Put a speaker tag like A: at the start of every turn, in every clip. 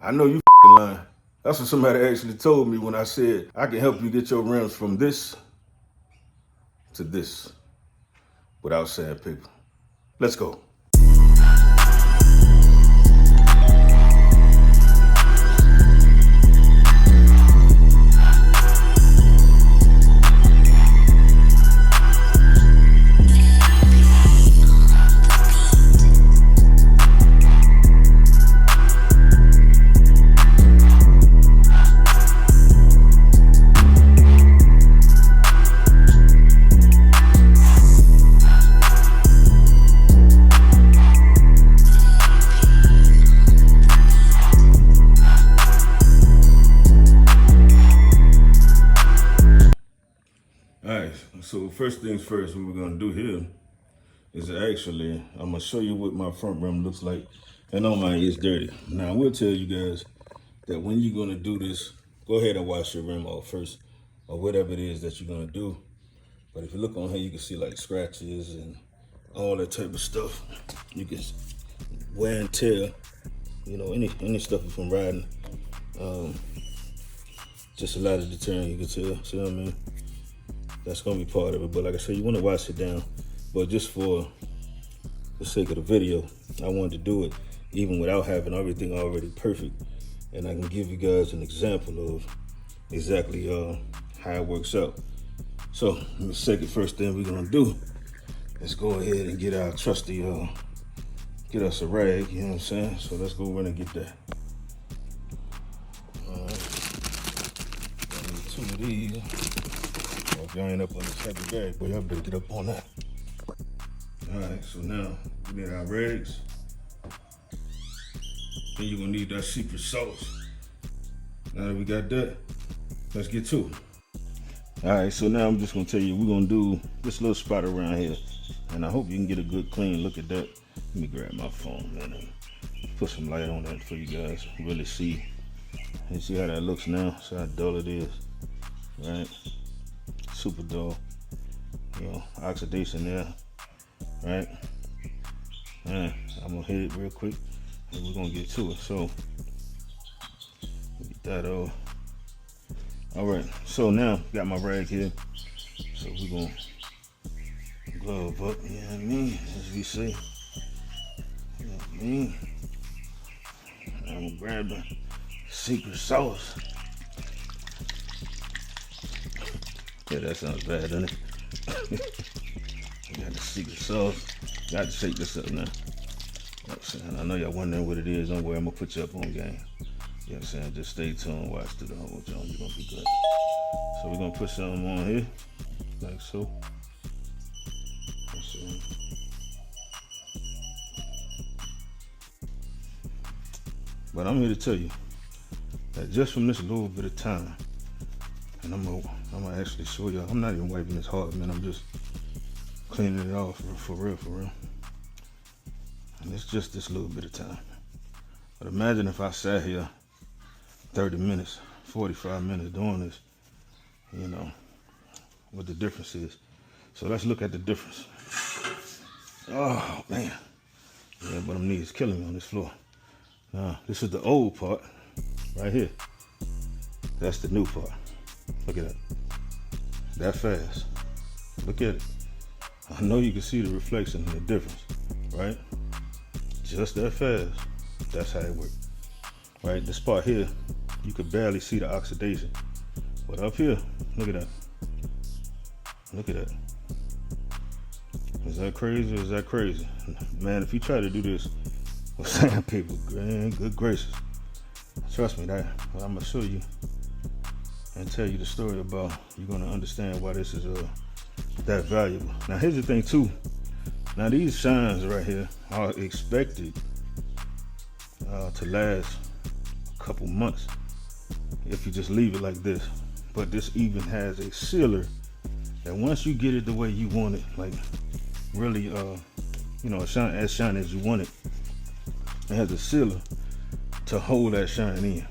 A: I know you lying. That's what somebody actually told me when I said I can help you get your rims from this to this without sandpaper. Let's go. Alright, so first things first, what we're gonna do here is actually, I'm gonna show you what my front rim looks like. And on mine, it's dirty. Now I will tell you guys that when you're gonna do this, go ahead and wash your rim off first, or whatever it is that you're gonna do. But if you look on here, you can see like scratches and all that type of stuff. You can wear and tear, you know, any stuff from riding. Just a lot of deterrent, you can tell, see what I mean? That's gonna be part of it, but like I said, you wanna wash it down. But just for the sake of the video, I wanted to do it even without having everything already perfect. And I can give you guys an example of exactly how it works out. So the second first thing we're gonna do is go ahead and get our trusty, get us a rag, you know what I'm saying? So let's go run and get that. All right, I need 2 of these. If y'all ain't up on this heavy bag, boy, y'all better get up on that. All right, so now we need our rags. Then you're gonna need that secret sauce. Now that we got that, let's get to it. All right, so now I'm just gonna tell you, we're gonna do this little spot around here. And I hope you can get a good clean look at that. Let me grab my phone, man, and put some light on that for you guys. Really see. And see how that looks now, see how dull it is, right? Super dull, you know, oxidation there, right? And I'm gonna hit it real quick and we're gonna get to it. So get that off. All right, so now got my rag here. So we're gonna glove up, you know what I mean, as we say. You know what I mean? I'm gonna grab the secret sauce. Yeah, that sounds bad, doesn't it? We got the secret sauce. Got to shake this up now. You know what I'm saying? I know y'all wondering what it is. Don't worry, I'm gonna put you up on game. You know what I'm saying? Just stay tuned, watch through the whole joint. You're gonna be good. So we're gonna put something on here, like so. But I'm here to tell you that just from this little bit of time, and I'm gonna actually show y'all. I'm not even wiping this hard, man. I'm just cleaning it off for real. And it's just this little bit of time. But imagine if I sat here 30 minutes, 45 minutes doing this, you know, what the difference is. So let's look at the difference. Oh, man. Yeah, but them knees killing me on this floor. Now, this is the old part right here. That's the new part. Look at that. That fast. Look at it. I know you can see the reflection and the difference, right? Just that fast. That's how it works. Right? This part here, you could barely see the oxidation. But up here, look at that. Look at that. Is that crazy or is that crazy? Man, if you try to do this with sandpaper, man, good gracious. Trust me, that I'm gonna show you and tell you the story about, you're gonna understand why this is that valuable. Now here's the thing too. Now these shines right here are expected to last a couple months if you just leave it like this. But this even has a sealer that once you get it the way you want it, like really you know, shine as shiny as you want it, it has a sealer to hold that shine in.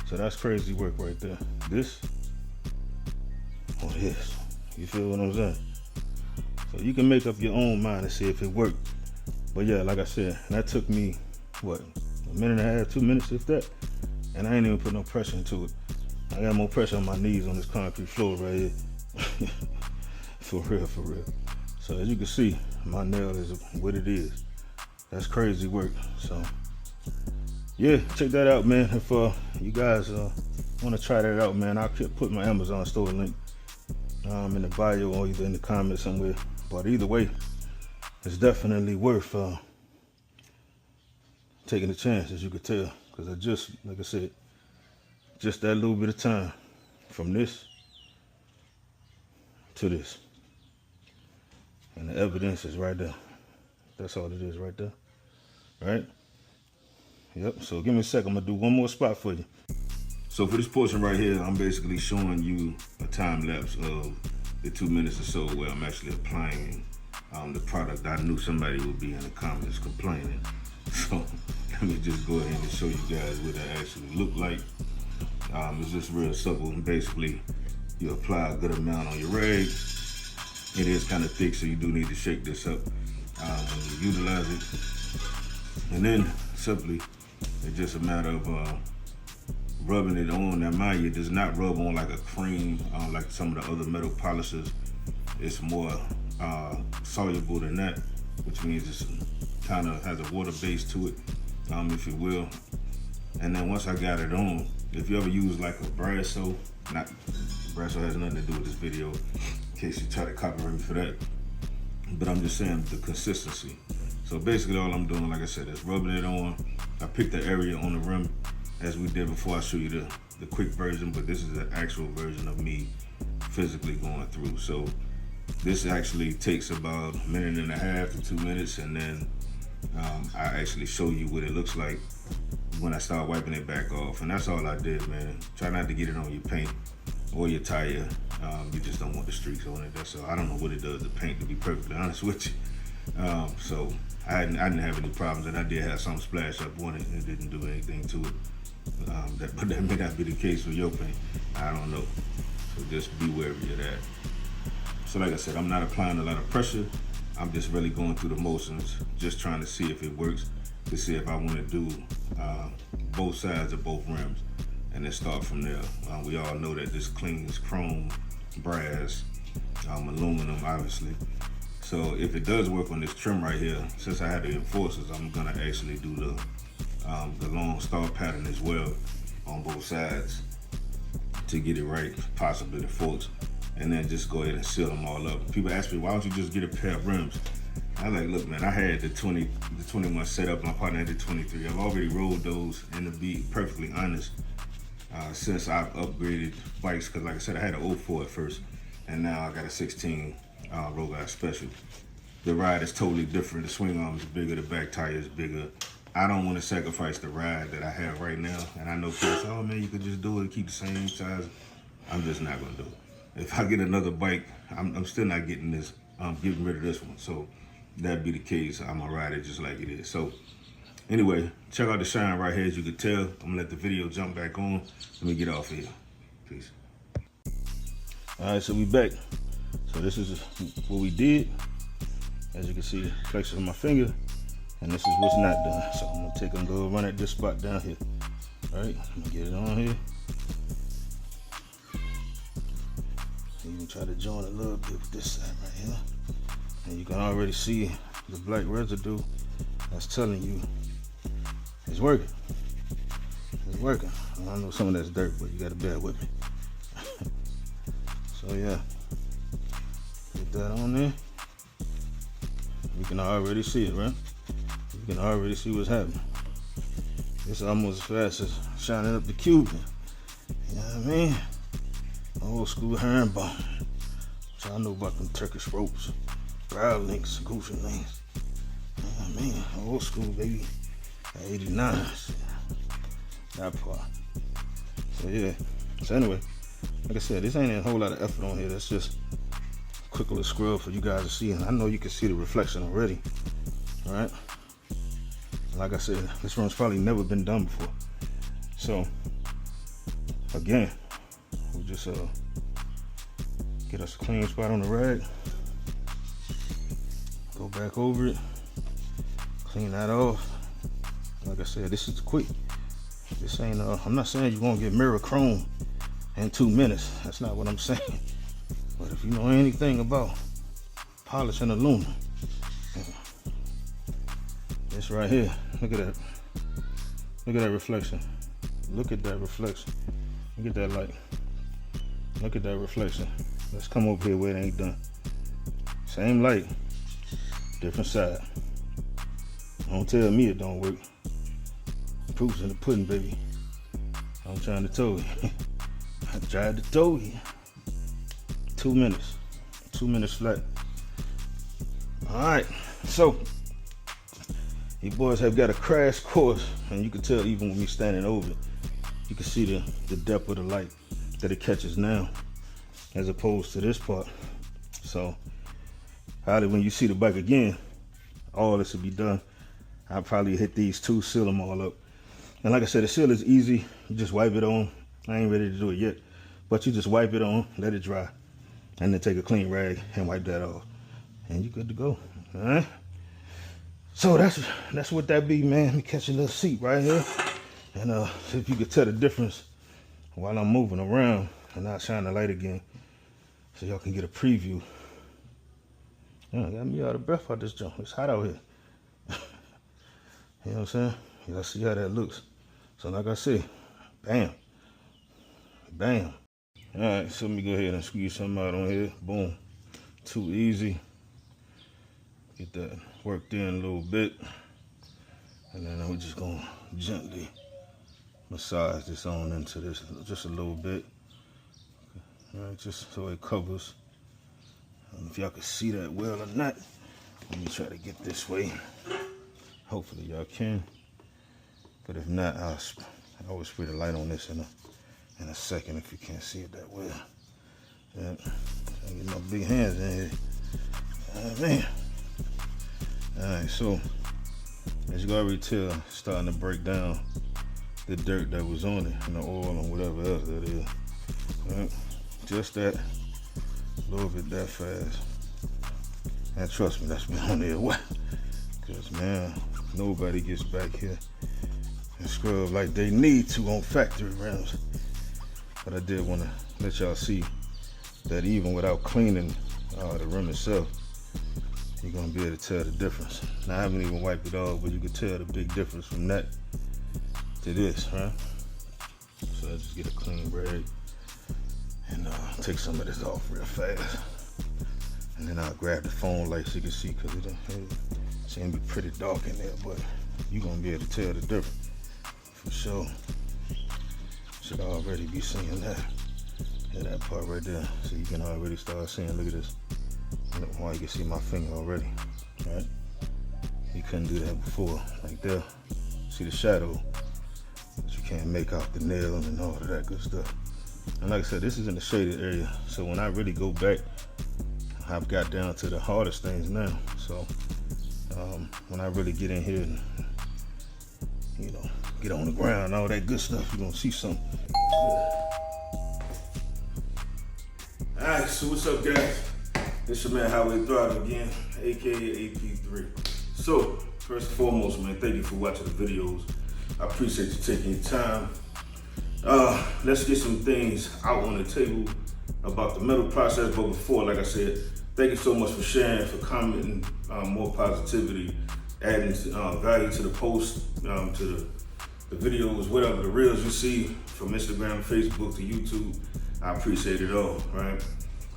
A: So that's crazy work right there. This or this. You feel what I'm saying? So you can make up your own mind and see if it worked. But yeah, like I said, that took me, what, a minute and a half, 2 minutes, if that. And I ain't even put no pressure into it. I got more pressure on my knees on this concrete floor right here. For real, for real. So as you can see, my nail is what it is. That's crazy work. So yeah, check that out, man. If you guys want to try that out, man, I'll put my Amazon store link in the bio or either in the comments somewhere. But either way, it's definitely worth taking a chance, as you could tell, because I just, like I said, just that little bit of time from this to this, and the evidence is right there. That's all it is right there, right? Yep. So give me a second. I'm gonna do one more spot for you. So for this portion right here, I'm basically showing you a time lapse of the 2 minutes or so where I'm actually applying the product. I knew somebody would be in the comments complaining. So let me just go ahead and show you guys what that actually looked like. It's just real simple. Basically, you apply a good amount on your rag. It is kind of thick, so you do need to shake this up when you utilize it. And then simply, it's just a matter of rubbing it on. Now mind you, it does not rub on like a cream like some of the other metal polishers. It's more soluble than that, which means it's kind of has a water base to it, if you will. And then once I got it on, if you ever use like a Brasso, not Brasso has nothing to do with this video, in case you try to copyright me for that, but I'm just saying the consistency. So basically all I'm doing, like I said, is rubbing it on. I picked the area on the rim as we did before. I show you the quick version, but this is the actual version of me physically going through. So this actually takes about a minute and a half to 2 minutes, and then I actually show you what it looks like when I start wiping it back off. And that's all I did, man. Try not to get it on your paint or your tire. You just don't want the streaks on it. That's all. I don't know what it does to paint, to be perfectly honest with you. So I didn't have any problems, and I did have some splash up on it and it didn't do anything to it. But that may not be the case with your paint. I don't know. So just be wary of that. So like I said, I'm not applying a lot of pressure. I'm just really going through the motions, just trying to see if it works, to see if I want to do both sides of both rims, and then start from there. We all know that this cleans chrome, brass, aluminum, obviously. So if it does work on this trim right here, since I had the enforcers, I'm gonna actually do the long star pattern as well on both sides to get it right, possibly the forks, and then just go ahead and seal them all up. People ask me, why don't you just get a pair of rims? I'm like, look, man, I had the 21 set up, my partner had the 23. I've already rolled those, and to be perfectly honest, since I've upgraded bikes, because like I said, I had an 04 at first, and now I got a 16 Road Glide Special. The ride is totally different. The swing arm is bigger, the back tire is bigger. I don't want to sacrifice the ride that I have right now, and I know people say, oh man, you could just do it, keep the same size. I'm just not gonna do it. If I get another bike, I'm still not getting this. I'm getting rid of this one. So that'd be the case. I'm gonna ride it just like it is. So anyway, check out the shine right here. As you can tell, I'm gonna let the video jump back on. Let me get off here. Peace. All right, so we back. So this is what we did. As you can see, flexes on my finger, and this is what's not done. So I'm gonna take and go run at this spot down here. All right, I'm gonna get it on here. Even try to join a little bit with this side right here. And you can already see the black residue. That's telling you it's working. It's working. I know some of that's dirt, but you gotta bear with me. So yeah, get that on there. You can already see it, right? You can already see what's happening. It's almost as fast as shining up the cube. You know what I mean? Old school herringbone. So I know about them Turkish ropes, brow links, goofy links. You know what I mean? Old school, baby. 89s. That part. So yeah. So anyway, like I said, this ain't a whole lot of effort on here. That's just a quick little scrub for you guys to see. And I know you can see the reflection already. Alright? Like I said, this run's probably never been done before. So again, we'll just get us a clean spot on the rag, go back over it, clean that off, Like I said, this is quick. This ain't, I'm not saying you're gonna get mirror chrome in 2 minutes. That's not what I'm saying. But if you know anything about polishing aluminum, this right here, look at that. Look at that reflection. Look at that reflection. Look at that light. Look at that reflection. Let's come over here where it ain't done. Same light, different side. Don't tell me it don't work. Proof's in the pudding, baby. I'm trying to tell you. I tried to tell you. 2 minutes. 2 minutes flat. Alright, so you boys have got a crash course, and you can tell even with me standing over it, you can see the depth of the light that it catches now as opposed to this part. So Harley, when you see the bike again, all this will be done. I'll probably hit these two, seal them all up. And like I said, the seal is easy. You just wipe it on. I ain't ready to do it yet, but you just wipe it on, let it dry, and then take a clean rag and wipe that off, and you're good to go. All right. So that's what that be, man. Let me catch a little seat right here, and see if you can tell the difference while I'm moving around, and I'll shine the light again so y'all can get a preview. Yeah, got me out of breath out this jump. It's hot out here. You know what I'm saying? Y'all see how that looks. So like I said, bam, bam. All right, so let me go ahead and squeeze something out on here. Boom. Too easy. Get that worked in a little bit. And then we're just gonna gently massage this on into this just a little bit. All right, just so it covers. I don't know if y'all can see that well or not. Let me try to get this way. Hopefully y'all can. But if not, I always spray the light on this in a second if you can't see it that well. Yeah, I get my big hands in here. Oh, man. Alright, so as you can already tell, it's starting to break down the dirt that was on it and the oil and whatever else that is. Right? Just that. A little bit that fast. And trust me, that's been on there a while. Because, man, nobody gets back here and scrub like they need to on factory rims. But I did want to let y'all see that even without cleaning the rim itself, you're going to be able to tell the difference. Now, I haven't even wiped it off, but you can tell the big difference from that to this, right? So I just get a clean rag and take some of this off real fast. And then I'll grab the phone light so you can see, because it seems to be pretty dark in there, but you're going to be able to tell the difference for sure. Should already be seeing that. Yeah, that part right there. So you can already start seeing, look at this. Well, you can see my finger already, right? You couldn't do that before, like there. See the shadow, but you can't make out the nail and all of that good stuff. And like I said, this is in the shaded area, so when I really go back, I've got down to the hardest things now. So when I really get in here and, you know, get on the ground, all that good stuff, you're gonna see something. All right, so what's up, guys? It's your man Highway Throttle again, aka AP3. So first and foremost, man, thank you for watching the videos. I appreciate you taking your time. Let's get some things out on the table about the metal process. But before, like I said, thank you so much for sharing, for commenting, more positivity, adding value to the post, to the videos, whatever, the reels you see from Instagram, Facebook to YouTube. I appreciate it all, right?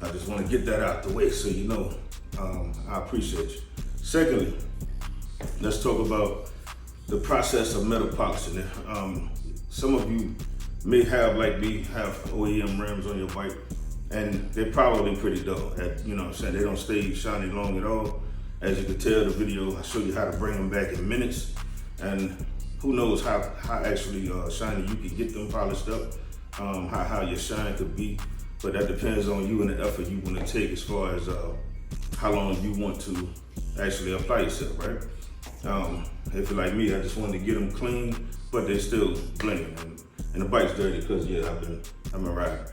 A: I just want to get that out the way so you know I appreciate you. Secondly, let's talk about the process of metal polishing. Some of you may have, like me, have OEM rims on your bike, and they're probably pretty dull. You know what I'm saying? They don't stay shiny long at all. As you can tell, the video, I show you how to bring them back in minutes, and who knows how actually shiny you can get them polished up, how your shine could be. But that depends on you and the effort you want to take as far as how long you want to actually apply yourself, right? If you're like me, I just wanted to get them clean, but they're still blinging. And the bike's dirty because, yeah, I've been riding.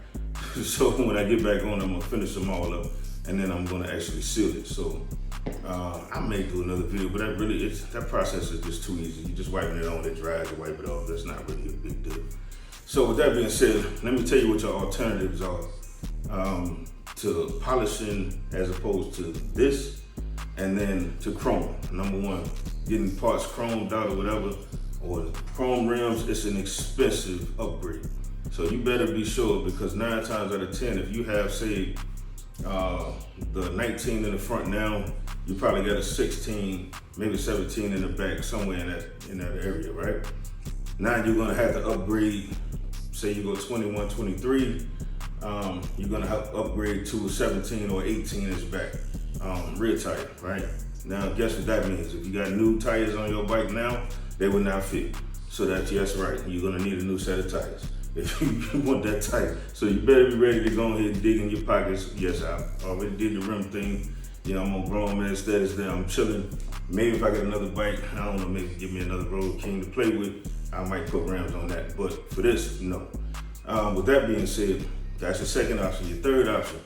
A: So when I get back on, I'm gonna finish them all up, and then I'm gonna actually seal it. So I may do another video, but that process is just too easy. You just wiping it on, it dries, you wipe it off. That's not really a big deal. So with that being said, let me tell you what your alternatives are to polishing as opposed to this, and then to chrome. Number one, getting parts chromed out or whatever, or chrome rims, it's an expensive upgrade. So you better be sure, because 9 times out of 10, if you have, say, the 19 in the front now, you probably got a 16, maybe 17 in the back, somewhere in that area, right? Now you're gonna have to upgrade. Say you go 21, 23, you're gonna have to upgrade to a 17 or 18 inch back rear tire, right? Now guess what that means? If you got new tires on your bike now, they will not fit. So that's right, you're gonna need a new set of tires if you want that tight. So you better be ready to go ahead and dig in your pockets. Yes, I already did the rim thing. You know, I'm on grown man status there, I'm chilling. Maybe if I get another bike, I don't know, maybe give me another Road King to play with, I might put rims on that. But for this, no. With that being said, that's the second option. Your third option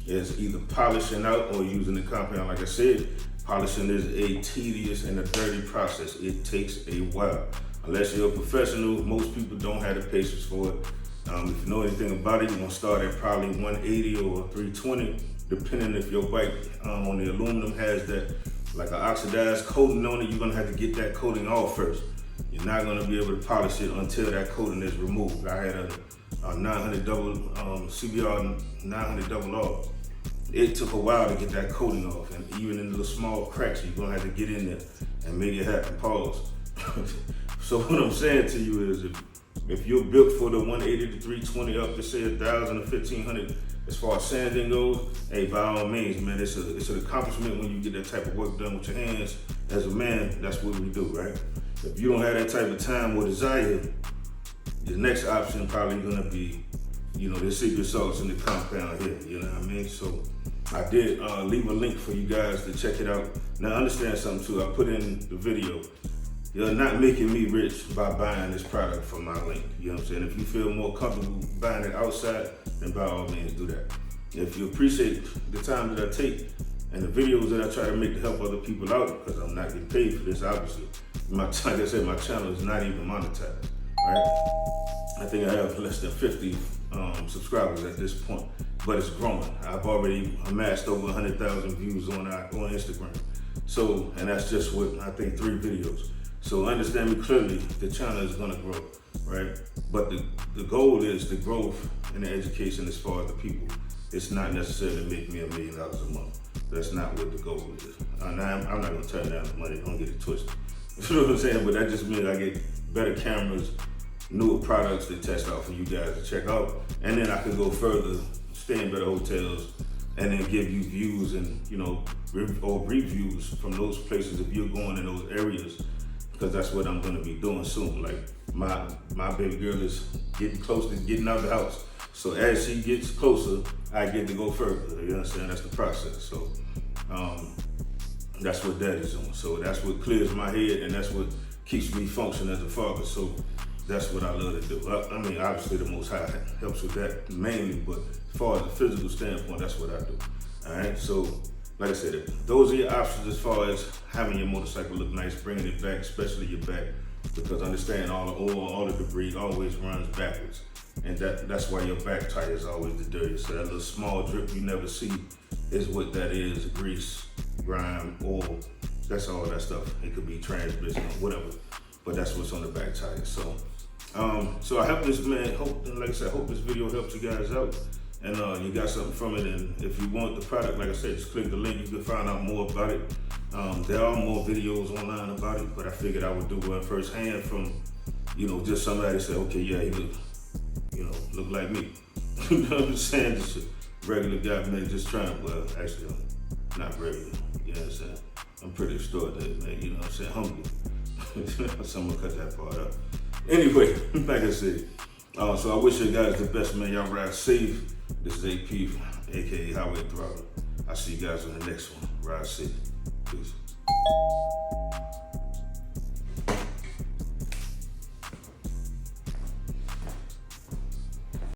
A: is either polishing out or using the compound. Like I said, polishing is a tedious and a dirty process. It takes a while. Unless you're a professional, most people don't have the patience for it. If you know anything about it, you're gonna start at probably 180 or 320, depending if your bike on the aluminum has that, like an oxidized coating on it. You're gonna have to get that coating off first. You're not gonna be able to polish it until that coating is removed. I had a 900 double, CBR 900 double R. It took a while to get that coating off, and even in the small cracks, you're gonna have to get in there and make it happen. Pause. So what I'm saying to you is, if you're built for the 180 to 320 up to say 1,000 or 1,500, as far as sanding goes, hey, by all means, man, it's an accomplishment when you get that type of work done with your hands. As a man, that's what we do, right? If you don't have that type of time or desire, the next option probably gonna be, you know, the secret sauce in the compound here, you know what I mean? So I did leave a link for you guys to check it out. Now understand something too, I put in the video, you're not making me rich by buying this product from my link. You know what I'm saying? If you feel more comfortable buying it outside, then by all means do that. If you appreciate the time that I take and the videos that I try to make to help other people out, because I'm not getting paid for this, obviously. Like I said, my channel is not even monetized, right? I think I have less than 50 subscribers at this point, but it's growing. I've already amassed over 100,000 views on Instagram. So, and that's just with, I think, 3 videos. So understand me clearly, the channel is gonna grow, right? But the goal is the growth and the education as far as the people. It's not necessarily make me $1 million a month. That's not what the goal is. I'm not gonna turn down the money, don't get it twisted. You know what I'm saying? But that just means I get better cameras, newer products to test out for you guys to check out. And then I can go further, stay in better hotels, and then give you views and, you know, or reviews from those places if you're going in those areas. Because that's what I'm gonna be doing soon. Like my baby girl is getting close to getting out of the house. So as she gets closer, I get to go further. You understand? That's the process. So that's what that is on. So that's what clears my head, and that's what keeps me functioning as a father. So that's what I love to do. I mean, obviously the Most High helps with that mainly, but as far as the physical standpoint, that's what I do. All right. So like I said, those are your options as far as having your motorcycle look nice, bringing it back, especially your back, because understand all the oil, all the debris always runs backwards. And that's why your back tire is always the dirtiest. So that little small drip you never see is what that is: grease, grime, oil. That's all that stuff. It could be transmission, whatever. But that's what's on the back tire. So, so I hope this, man, like I said, I hope this video helps you guys out. And you got something from it. And if you want the product, like I said, just click the link. You can find out more about it. There are more videos online about it, but I figured I would do one firsthand from, you know, just somebody say, okay, yeah, he look like me. You know what I'm saying? Just a regular guy, man, just trying. Well, actually, I'm not regular. You know what I'm saying? I'm pretty extraordinary, man. You know what I'm saying? Humble. So I'm gonna cut that part out. Anyway, like I said, so I wish you guys the best, man. Y'all ride safe. This is AP, aka Highway Throttle. I'll see you guys on the next one. Ride safe. Peace.